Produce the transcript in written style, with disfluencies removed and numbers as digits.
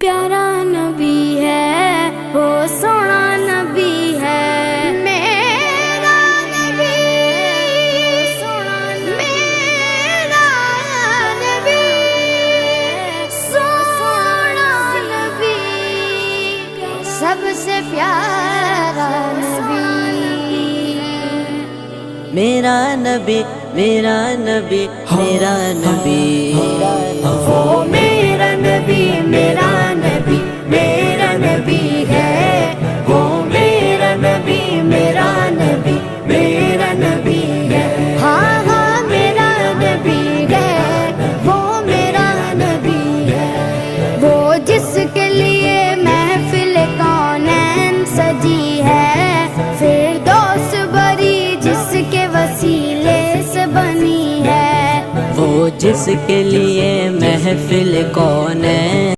प्यारा नबी है वो सोना नबी है मेरा नबी सोना मेरा नबी सोना नबी सबसे प्यारा नबी मेरा नबी मेरा नबी मेरा नबी वो मेरा नबी मेरा नबी मेरा नबी है वो मेरा नबी मेरा नबी मेरा नबी है हाँ हाँ मेरा नबी है वो मेरा नबी है वो जिसके लिए महफिल कौनैन सजी है फिरदौस बरी जिसके वसीले से बनी है वो जिसके लिए महफिल कौन है।